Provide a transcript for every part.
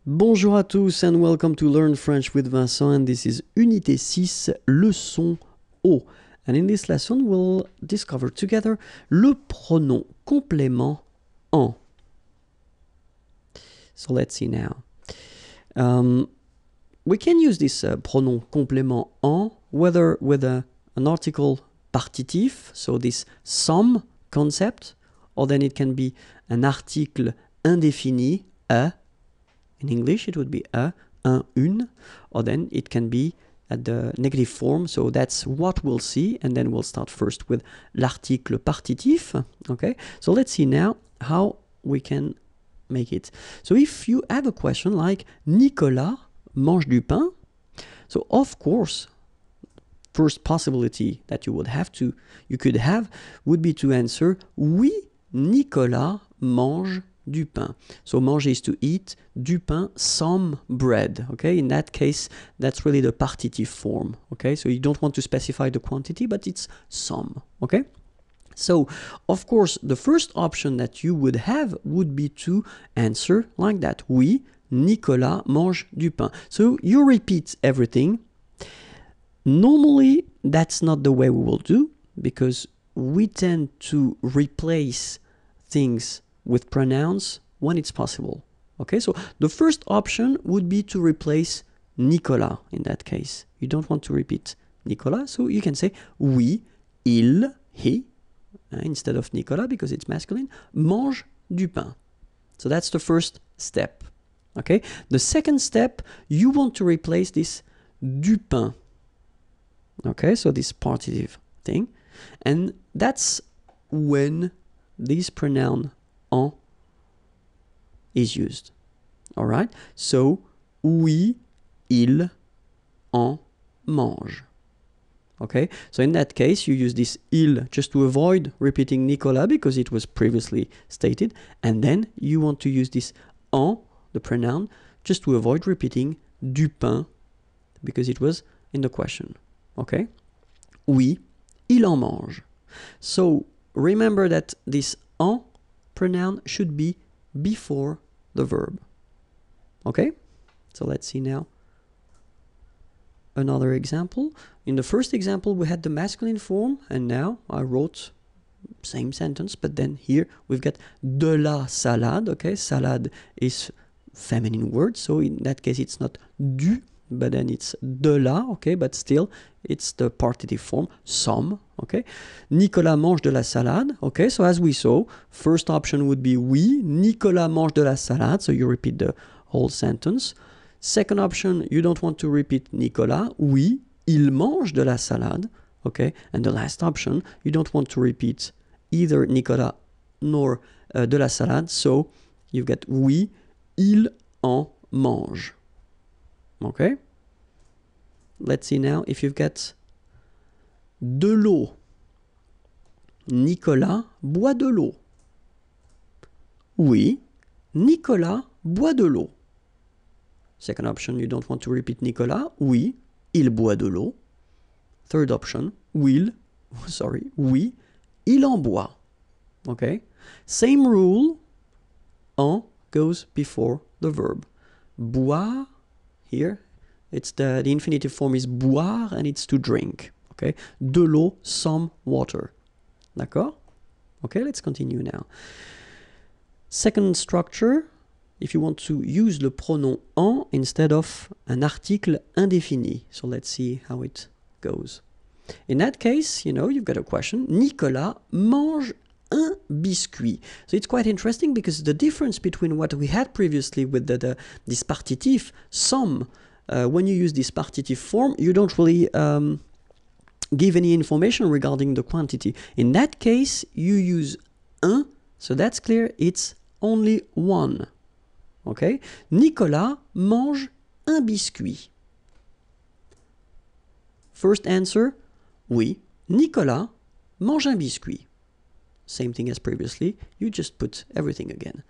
Bonjour à tous and welcome to Learn French with Vincent, and this is Unité 6, leçon O. And in this lesson we'll discover together le pronom complément en. So let's see now. We can use this pronom complément en whether with an article partitif, so this some concept, or then it can be an article indéfini, a. In English, it would be un, une, or then it can be at the negative form. So that's what we'll see, and then we'll start first with l'article partitif. Okay, so let's see now how we can make it. So if you have a question like Nicolas mange du pain, so of course, first possibility that you could have would be to answer oui, Nicolas mange du pain. So manger is to eat, du pain, some bread. Okay, in that case, that's really the partitive form. Okay, so you don't want to specify the quantity, but it's some. Okay, so of course, the first option that you would have would be to answer like that. Oui, Nicolas mange du pain. So you repeat everything. Normally, that's not the way we will do, because we tend to replace things with pronouns when it's possible. Okay, so the first option would be to replace Nicolas in that case. You don't want to repeat Nicolas, so you can say oui, il, he, instead of Nicolas because it's masculine, mange du pain. So that's the first step. Okay, the second step, you want to replace this du pain. Okay, so this partitive thing, and that's when this pronoun en is used. All right, so oui, il en mange. Okay, so in that case you use this il just to avoid repeating Nicolas because it was previously stated, and then you want to use this en, the pronoun, just to avoid repeating du pain because it was in the question. Okay, oui, il en mange. So remember that this en pronoun should be before the verb. Okay, so let's see now another example. In the first example we had the masculine form, and now I wrote same sentence, but then here we've got de la salade. Okay, salade is feminine word, so in that case it's not du, but then it's de la. Okay, but still it's the partitive form, some. Okay, Nicolas mange de la salade. Okay, so as we saw, first option would be oui, Nicolas mange de la salade, so you repeat the whole sentence. Second option, you don't want to repeat Nicolas, oui, il mange de la salade. Okay, and the last option, you don't want to repeat either Nicolas nor de la salade, so you've got oui, il en mange. Okay, let's see now if you've got de l'eau. Nicolas boit de l'eau. Oui, Nicolas boit de l'eau. Second option, you don't want to repeat Nicolas. Oui, il boit de l'eau. Third option, oui, il en boit. Okay, same rule, en goes before the verb. Boire, here, it's the infinitive form is boire, and it's to drink. Okay, de l'eau, some water. D'accord? Okay, let's continue now. Second structure, if you want to use le pronom en instead of an article indéfini. So let's see how it goes. In that case, you've got a question. Nicolas mange un biscuit. So it's quite interesting because the difference between what we had previously with this partitif, some, when you use this partitive form, you don't really give any information regarding the quantity. In that case, you use un, so that's clear, it's only one. Okay? Nicolas mange un biscuit. First answer, oui, Nicolas mange un biscuit. Same thing as previously, you just put everything again.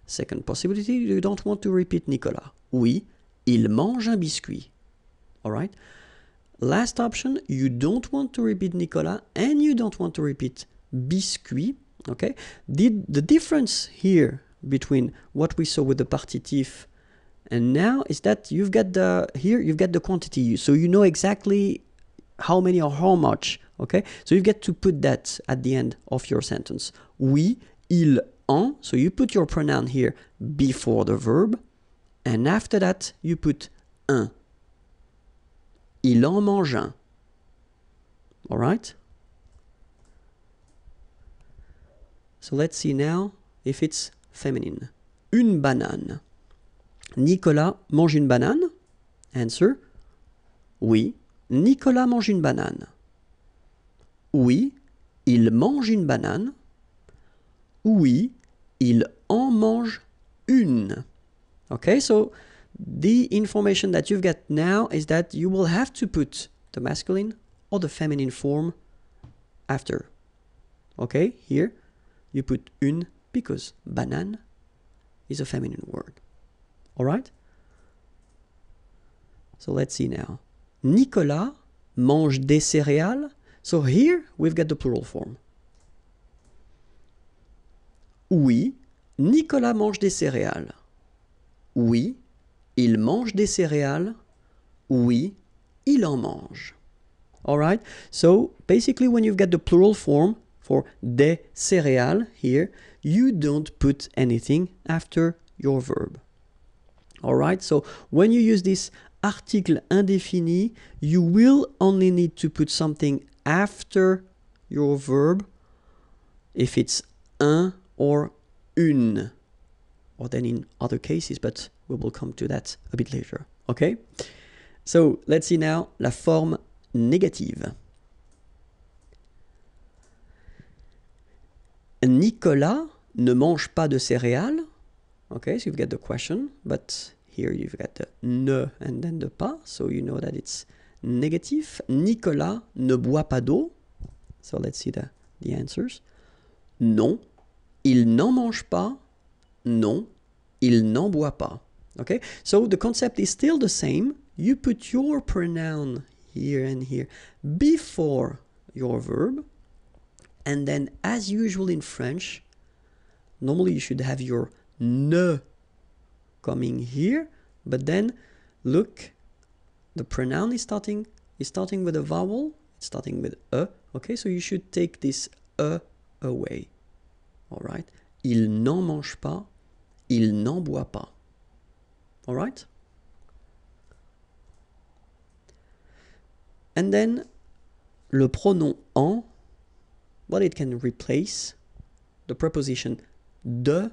Second possibility, you don't want to repeat Nicolas. Oui, il mange un biscuit. Alright? Last option, you don't want to repeat Nicolas and you don't want to repeat biscuit. Okay? The difference here between what we saw with the partitif And now is that you've got the quantity, so you know exactly how many or how much, okay? So you get to put that at the end of your sentence. Oui, il en, so you put your pronoun here before the verb, and after that, you put un. Il en mange un. All right? So let's see now if it's feminine. Une banane. Nicolas mange une banane? Answer. Oui, Nicolas mange une banane. Oui, il mange une banane. Oui, il en mange une. Okay, so the information that you've got now is that you will have to put the masculine or the feminine form after. Okay, here you put une because banane is a feminine word. All right? So let's see now. Nicolas mange des céréales. So here we've got the plural form. Oui, Nicolas mange des céréales. Oui, il mange des céréales. Oui, il en mange. All right? So basically when you've got the plural form for des céréales here, you don't put anything after your verb. All right? So when you use this article indéfini, you will only need to put something after your verb if it's un or une, or then in other cases, but we will come to that a bit later. Okay? So let's see now la forme négative. Nicolas ne mange pas de céréales. Okay, so you've got the question, but here you've got the ne and then the pas, so you know that it's negative. Nicolas ne boit pas d'eau. So let's see the answers. Non, il n'en mange pas. Non, il n'en boit pas. Okay, so the concept is still the same. You put your pronoun here and here before your verb, and then as usual in French, normally you should have your ne coming here, but then look, the pronoun is starting with a vowel, it's starting with a, okay, so you should take this a away. All right? Il n'en mange pas, il n'en boit pas. All right? And then le pronom en, well, it can replace the preposition de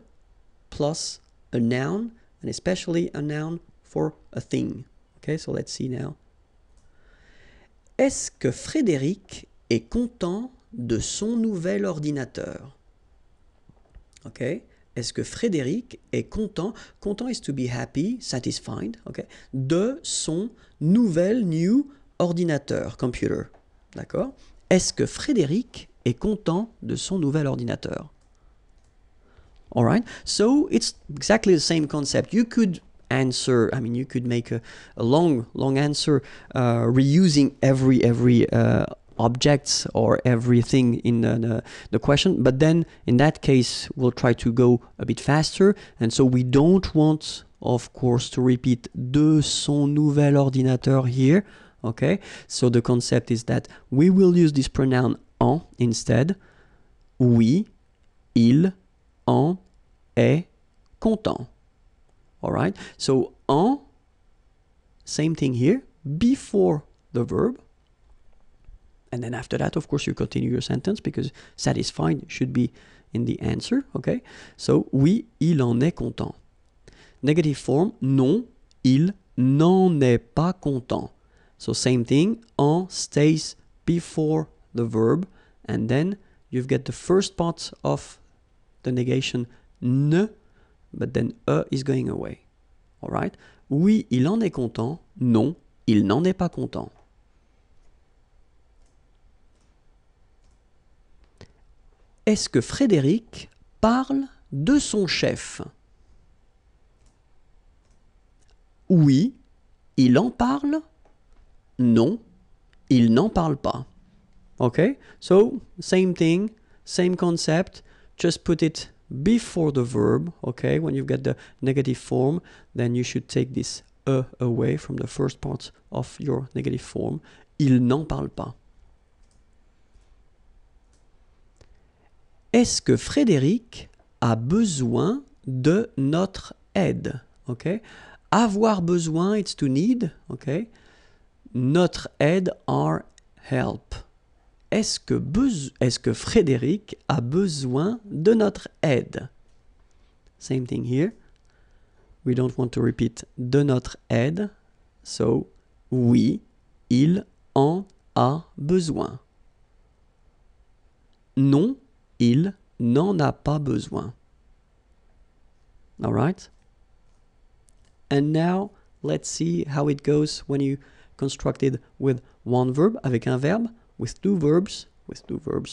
plus a noun, and especially a noun for a thing. Okay, so let's see now. Est-ce que Frédéric est content de son nouvel ordinateur? Okay, est-ce que Frédéric est content? Content is to be happy, satisfied, okay, de son new ordinateur, computer. D'accord? Est-ce que Frédéric est content de son nouvel ordinateur? All right, so it's exactly the same concept. You could answer, I mean, you could make a long answer reusing every objects or everything in the question, but then in that case we'll try to go a bit faster, and so we don't want, of course, to repeat de son nouvel ordinateur here. Okay, so the concept is that we will use this pronoun en instead. Oui, il en est content. All right, so en, same thing here, before the verb. And then after that, of course, you continue your sentence because satisfied should be in the answer. Okay, so oui, il en est content. Negative form, non, il n'en est pas content. So same thing, en stays before the verb, and then you've got the first part of the negation ne, but then is going away. All right? Oui, il en est content. Non, il n'en est pas content. Est-ce que Frédéric parle de son chef? Oui, il en parle. Non, il n'en parle pas. Okay, so same thing, same concept, just put it before the verb, okay? When you've got the negative form, then you should take this away from the first part of your negative form. Il n'en parle pas. Est-ce que Frédéric a besoin de notre aide? Okay? Avoir besoin, it's to need. Okay? Notre aide, our help. Est-ce que Frédéric a besoin de notre aide? Same thing here. We don't want to repeat de notre aide. So, oui, il en a besoin. Non, il n'en a pas besoin. All right? And now, let's see how it goes when you construct it with one verb, avec un verbe, with two verbs,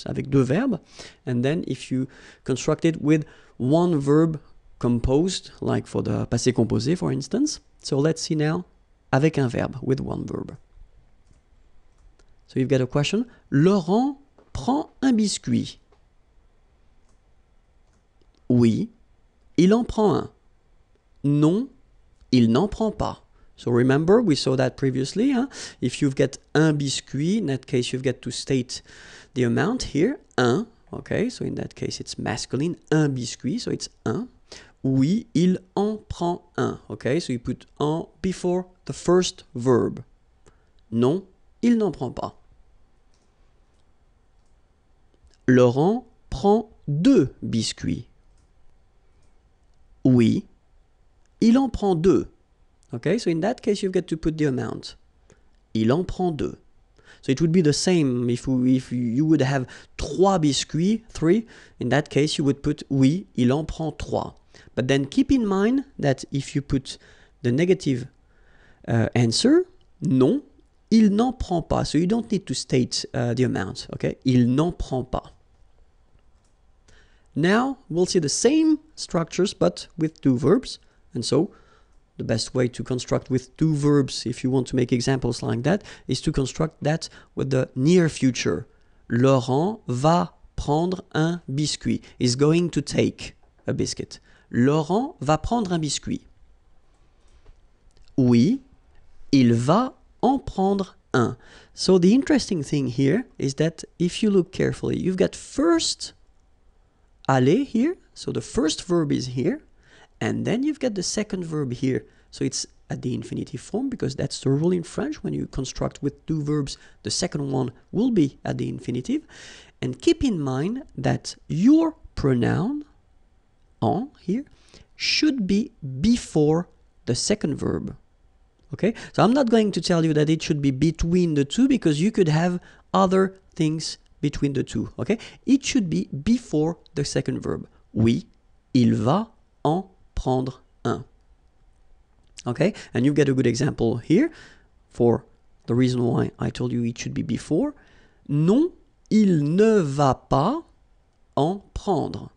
avec deux verbes. And then if you construct it with one verb composed, like for the passé composé, for instance. So let's see now, avec un verbe, with one verb. So you've got a question. Laurent prend un biscuit. Oui, il en prend un. Non, il n'en prend pas. So remember, we saw that previously. Huh? If you've got un biscuit, in that case, you've got to state the amount here. Un, okay, so in that case, it's masculine. Un biscuit, so it's un. Oui, il en prend un. Okay, so you put en before the first verb. Non, il n'en prend pas. Laurent prend deux biscuits. Oui, il en prend deux. Okay, so in that case, you've got to put the amount. Il en prend deux. So it would be the same if you would have trois biscuits, three. In that case, you would put oui, il en prend trois. But then keep in mind that if you put the negative answer, non, il n'en prend pas. So you don't need to state the amount. Okay, il n'en prend pas. Now we'll see the same structures but with two verbs. And so the best way to construct with two verbs, if you want to make examples like that, is to construct that with the near future. Laurent va prendre un biscuit. Is going to take a biscuit. Laurent va prendre un biscuit. Oui, il va en prendre un. So the interesting thing here is that if you look carefully, you've got first aller here. So the first verb is here. And then you've got the second verb here. So it's at the infinitive form because that's the rule in French. When you construct with two verbs, the second one will be at the infinitive. And keep in mind that your pronoun, en here, should be before the second verb. Okay? So I'm not going to tell you that it should be between the two because you could have other things between the two. Okay? It should be before the second verb. Oui, il va en prendre un. Okay, and you get a good example here for the reason why I told you it should be before. Non, il ne va pas en prendre.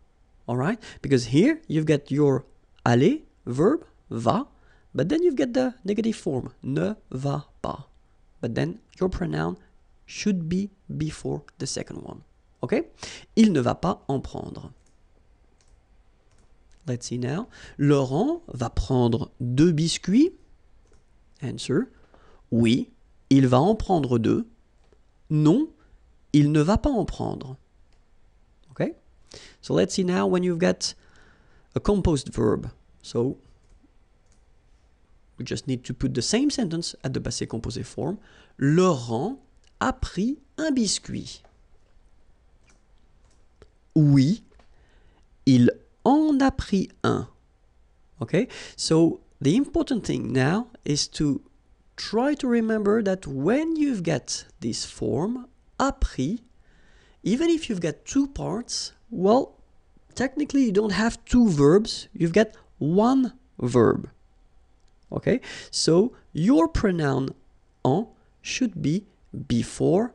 All right, because here you've got your aller verb, va, but then you've got the negative form, ne va pas. But then your pronoun should be before the second one. Okay, il ne va pas en prendre. Let's see now. Laurent va prendre deux biscuits. Answer. Oui, il va en prendre deux. Non, il ne va pas en prendre. Okay? So let's see now when you've got a composed verb. So we just need to put the same sentence at the passé composé form. Laurent a pris un biscuit. Oui, il en a pris un. Okay, so the important thing now is to try to remember that when you've got this form, a pris, even if you've got two parts, well, technically you don't have two verbs, you've got one verb. Okay, so your pronoun en should be before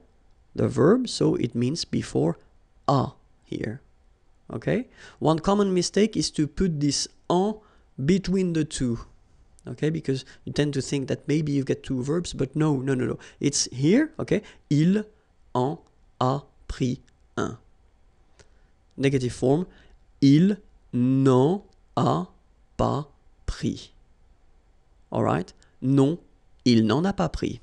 the verb, so it means before a here. Okay, one common mistake is to put this en between the two. Okay, because you tend to think that maybe you've got two verbs, but no. It's here, okay? Il en a pris un. Negative form, il n'en a pas pris. Alright? Non, il n'en a pas pris.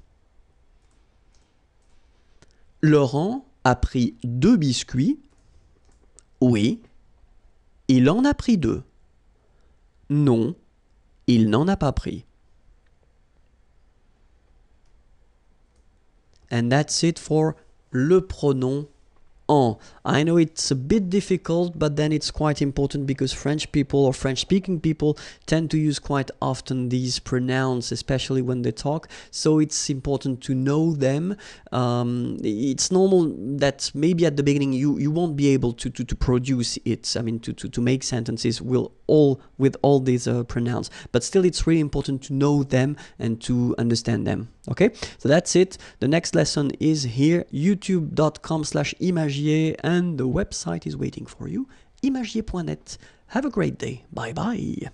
Laurent a pris 2 biscuits. Oui, il en a pris 2. Non, il n'en a pas pris. And that's it for le pronom en. I know it's a bit difficult, but then it's quite important because French people or French-speaking people tend to use quite often these pronouns, especially when they talk. So it's important to know them. It's normal that maybe at the beginning you won't be able to produce it. I mean, to make sentences with all these pronouns. But still, it's really important to know them and to understand them. Okay, so that's it. The next lesson is here, youtube.com/imagier, and the website is waiting for you, imagier.net. Have a great day. Bye bye.